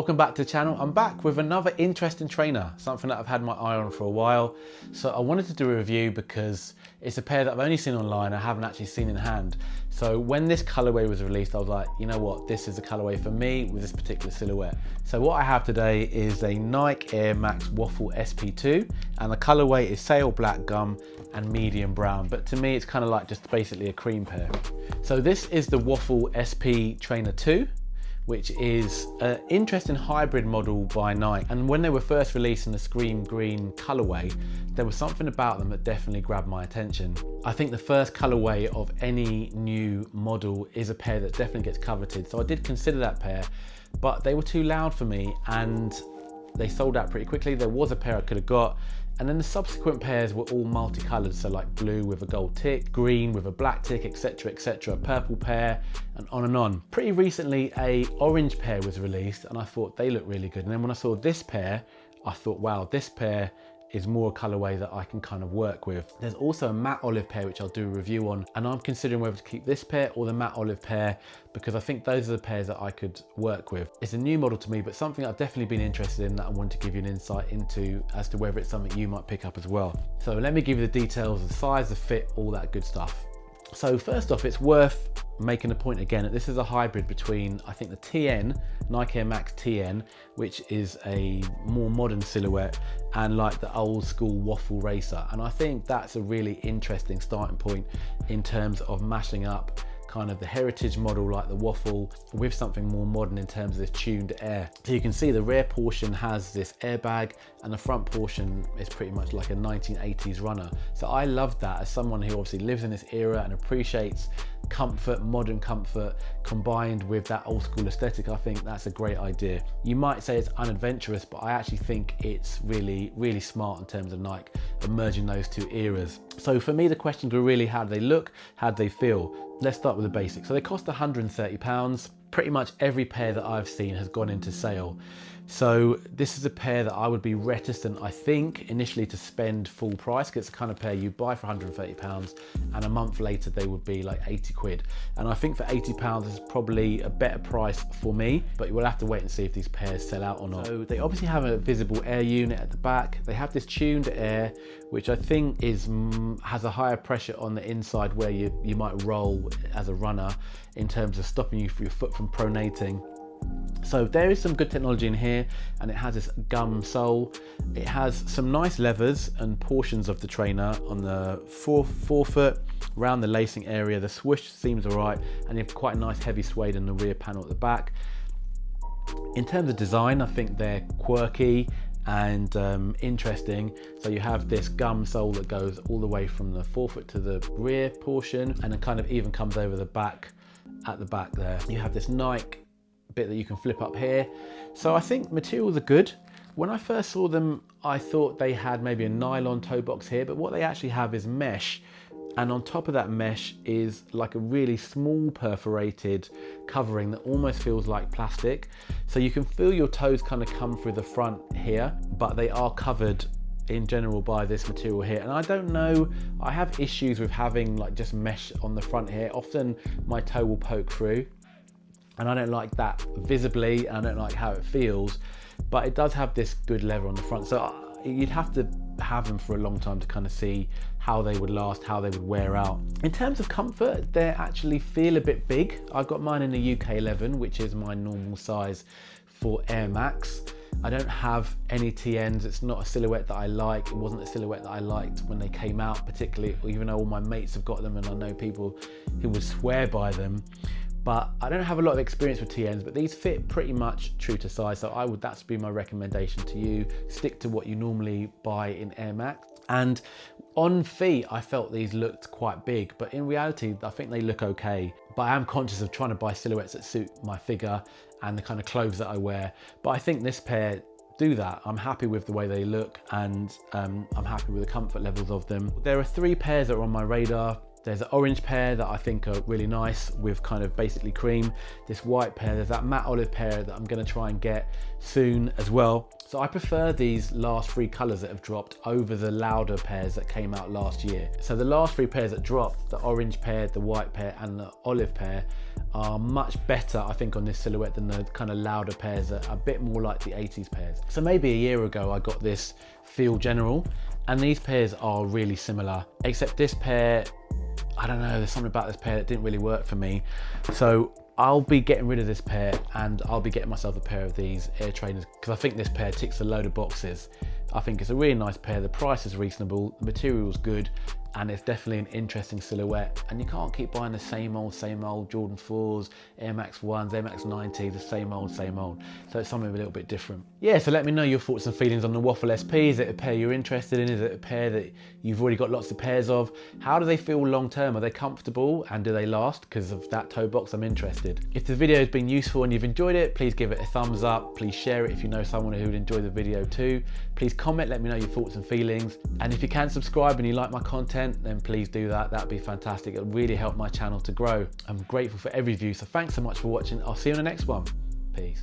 Welcome back to the channel. I'm back with another interesting trainer, something that I've had my eye on for a while. So I wanted to do a review because it's a pair that I've only seen online, I haven't actually seen in hand. So when this colorway was released, I was like, you know what, this is a colorway for me with this particular silhouette. So what I have today is a Nike Air MAXWaffle SP2, and the colorway is sail black gum and medium brown. But to me, it's kind of like just basically a cream pair. So this is the Waffle SP Trainer 2. Which is an interesting hybrid model by Nike. And when they were first released in the Scream Green colorway, there was something about them that definitely grabbed my attention. I think the first colorway of any new model is a pair that definitely gets coveted. So I did consider that pair, but they were too loud for me and they sold out pretty quickly. There was a pair I could have got, and then the subsequent pairs were all multicolored, so like blue with a gold tick, green with a black tick, etc, etc, purple pair, and on and on. Pretty recently a orange pair was released and I thought they looked really good, and then when I saw this pair I thought, wow, this pair is more a colorway that I can kind of work with. There's also a matte olive pair which I'll do a review on, and I'm considering whether to keep this pair or the matte olive pair because I think those are the pairs that I could work with. It's a new model to me, but something I've definitely been interested in that I want to give you an insight into as to whether it's something you might pick up as well. So let me give you the details, the size, the fit, all that good stuff. So first off, it's worth making a point again that this is a hybrid between, I think, the TN, Nike Air Max TN, which is a more modern silhouette, and like the old school waffle racer. And I think that's a really interesting starting point in terms of mashing up kind of the heritage model like the waffle with something more modern in terms of this tuned air. So you can see the rear portion has this airbag and the front portion is pretty much like a 1980s runner. So I love that as someone who obviously lives in this era and appreciates comfort, modern comfort, combined with that old school aesthetic. I think that's a great idea. You might say it's unadventurous, but I actually think it's really, really smart in terms of Nike merging those two eras. So for me, the questions were really, how do they look? How do they feel? Let's start with the basics. So they cost £130. Pretty much every pair that I've seen has gone into sale. So this is a pair that I would be reticent, I think, initially to spend full price, because it's the kind of pair you buy for £130 and a month later they would be like 80 quid. And I think for £80 is probably a better price for me, but you will have to wait and see if these pairs sell out or not. So they obviously have a visible air unit at the back. They have this tuned air, which I think has a higher pressure on the inside where you might roll as a runner in terms of stopping your foot from pronating. So there is some good technology in here, and it has this gum sole. It has some nice levers and portions of the trainer on the forefoot, around the lacing area. The swoosh seems all right, and you have quite a nice heavy suede in the rear panel at the back. In terms of design, I think they're quirky and interesting. So you have this gum sole that goes all the way from the forefoot to the rear portion, and it kind of even comes over the back at the back there. You have this Nike bit that you can flip up here. So I think materials are good. When I first saw them, I thought they had maybe a nylon toe box here, but what they actually have is mesh. And on top of that mesh is like a really small perforated covering that almost feels like plastic. So you can feel your toes kind of come through the front here, but they are covered in general by this material here. And I don't know, I have issues with having like just mesh on the front here. Often my toe will poke through, and I don't like that visibly, and I don't like how it feels, but it does have this good lever on the front. So you'd have to have them for a long time to kind of see how they would last, how they would wear out. In terms of comfort, they actually feel a bit big. I've got mine in the UK 11, which is my normal size for Air Max. I don't have any TNs. It's not a silhouette that I like. It wasn't a silhouette that I liked when they came out, particularly, even though all my mates have got them and I know people who would swear by them. But I don't have a lot of experience with TNs, but these fit pretty much true to size. So that's be my recommendation to you. Stick to what you normally buy in Air Max. And on feet, I felt these looked quite big, but in reality, I think they look okay. But I am conscious of trying to buy silhouettes that suit my figure and the kind of clothes that I wear. But I think this pair do that. I'm happy with the way they look, and I'm happy with the comfort levels of them. There are 3 pairs that are on my radar. There's an orange pair that I think are really nice with kind of basically cream. This white pair, there's that matte olive pair that I'm gonna try and get soon as well. So I prefer these last 3 colors that have dropped over the louder pairs that came out last year. So the last 3 pairs that dropped, the orange pair, the white pair, and the olive pair, are much better, I think, on this silhouette than the kind of louder pairs that are a bit more like the 80s pairs. So maybe a year ago, I got this Feel General, and these pairs are really similar, except this pair, I don't know, there's something about this pair that didn't really work for me. So I'll be getting rid of this pair and I'll be getting myself a pair of these Air Trainers because I think this pair ticks a load of boxes. I think it's a really nice pair, the price is reasonable, the material's good, and it's definitely an interesting silhouette. And you can't keep buying the same old Jordan 4s, Air Max 1s, Air Max 90s, the same old. So it's something a little bit different. Yeah, so let me know your thoughts and feelings on the Waffle SP. Is it a pair you're interested in? Is it a pair that you've already got lots of pairs of? How do they feel long term? Are they comfortable and do they last? Because of that toe box, I'm interested. If the video has been useful and you've enjoyed it, please give it a thumbs up. Please share it if you know someone who would enjoy the video too. Please comment, let me know your thoughts and feelings. And if you can subscribe and you like my content, then please do that. That'd be fantastic. It'll really help my channel to grow. I'm grateful for every view. So thanks so much for watching. I'll see you on the next one. Peace.